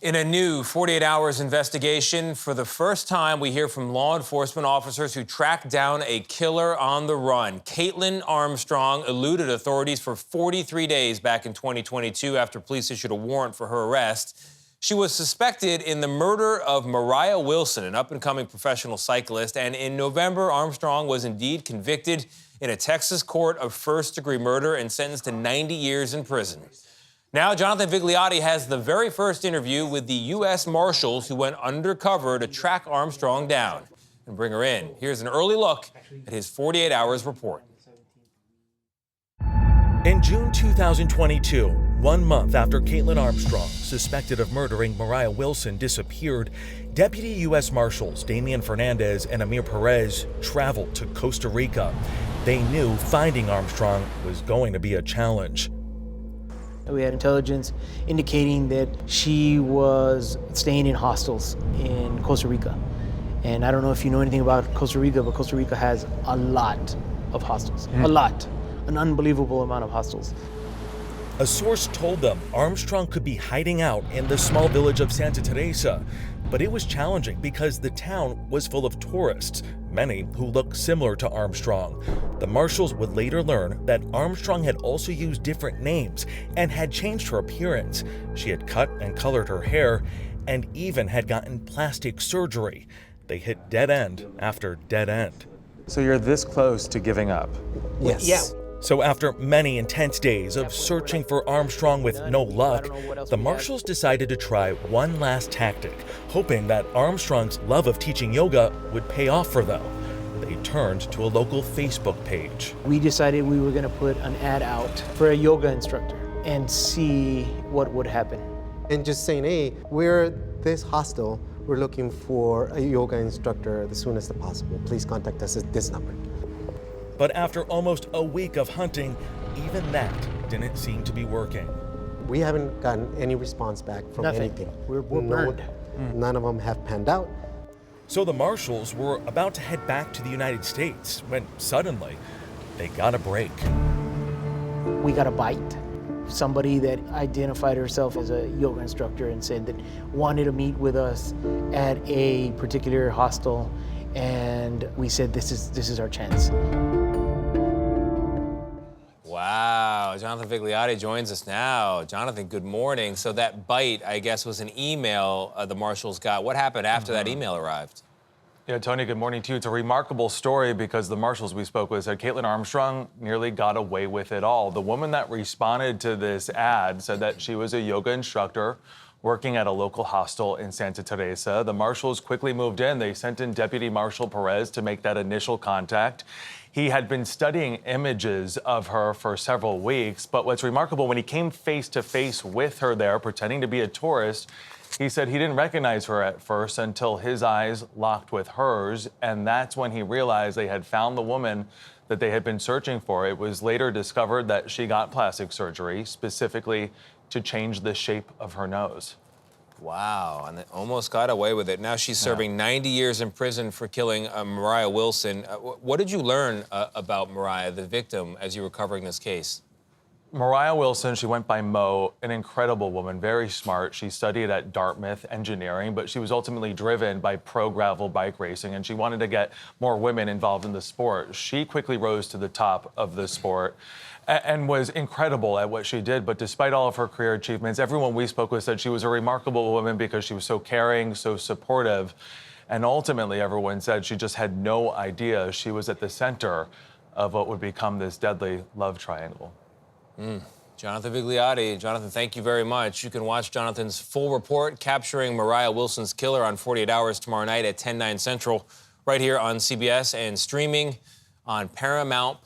In a new 48 hours investigation, for the first time, we hear from law enforcement officers who tracked down a killer on the run. Kaitlin Armstrong eluded authorities for 43 days back in 2022 after police issued a warrant for her arrest. She was suspected in the murder of Moriah Wilson, an up-and-coming professional cyclist. And in November, Armstrong was indeed convicted in a Texas court of first-degree murder and sentenced to 90 years in prison. Now, Jonathan Vigliotti has the very first interview with the U.S. Marshals who went undercover to track Armstrong down and bring her in. Here's an early look at his 48 hours report. In June 2022, 1 month after Kaitlin Armstrong, suspected of murdering Moriah Wilson, disappeared, Deputy U.S. Marshals Damian Fernandez and Amir Perez traveled to Costa Rica. They knew finding Armstrong was going to be a challenge. We had intelligence indicating that she was staying in hostels in Costa Rica. And I don't know if you know anything about Costa Rica, but Costa Rica has a lot of hostels. A lot. An unbelievable amount of hostels. A source told them Armstrong could be hiding out in the small village of Santa Teresa, but it was challenging because the town was full of tourists, many who looked similar to Armstrong. The Marshals would later learn that Armstrong had also used different names and had changed her appearance. She had cut and colored her hair and even had gotten plastic surgery. They hit dead end after dead end. So you're this close to giving up? Yes. Yeah. So after many intense days of searching for Armstrong with no luck, the Marshals decided to try one last tactic, hoping that Armstrong's love of teaching yoga would pay off for them. They turned to a local Facebook page. We decided we were going to put an ad out for a yoga instructor and see what would happen. And just saying, hey, we're this hostel. We're looking for a yoga instructor as soon as possible. Please contact us at this number. But after almost a week of hunting, even that didn't seem to be working. We haven't gotten any response back from anything. We're burned. None of them have panned out. So the Marshals were about to head back to the United States when suddenly they got a break. We got a bite. Somebody that identified herself as a yoga instructor and said that wanted to meet with us at a particular hostel, and we said this is our chance. Wow, Jonathan Vigliotti joins us now. Jonathan, good morning. So that bite, I guess, was an email the Marshals got. What happened after that email arrived? Yeah, Tony, good morning to you. It's a remarkable story because the Marshals we spoke with said Kaitlin Armstrong nearly got away with it all. The woman that responded to this ad said that she was a yoga instructor working at a local hostel in Santa Teresa. The Marshals quickly moved in. They sent in Deputy Marshal Perez to make that initial contact. He had been studying images of her for several weeks, but what's remarkable, when he came face to face with her there, pretending to be a tourist, he said he didn't recognize her at first until his eyes locked with hers, and that's when he realized they had found the woman that they had been searching for. It was later discovered that she got plastic surgery, specifically to change the shape of her nose. Wow, and they almost got away with it. Now she's serving 90 years in prison for killing Moriah Wilson. What did you learn about Moriah, the victim, as you were covering this case? Moriah Wilson, she went by Mo, an incredible woman, very smart. She studied at Dartmouth engineering, but she was ultimately driven by pro gravel bike racing, and she wanted to get more women involved in the sport. She quickly rose to the top of the sport and was incredible at what she did. But despite all of her career achievements, everyone we spoke with said she was a remarkable woman because she was so caring, so supportive. And ultimately, everyone said she just had no idea she was at the center of what would become this deadly love triangle. Jonathan Vigliotti. Jonathan, thank you very much. You can watch Jonathan's full report capturing Moriah Wilson's killer on 48 Hours tomorrow night at 10/9 Central, right here on CBS and streaming on Paramount+.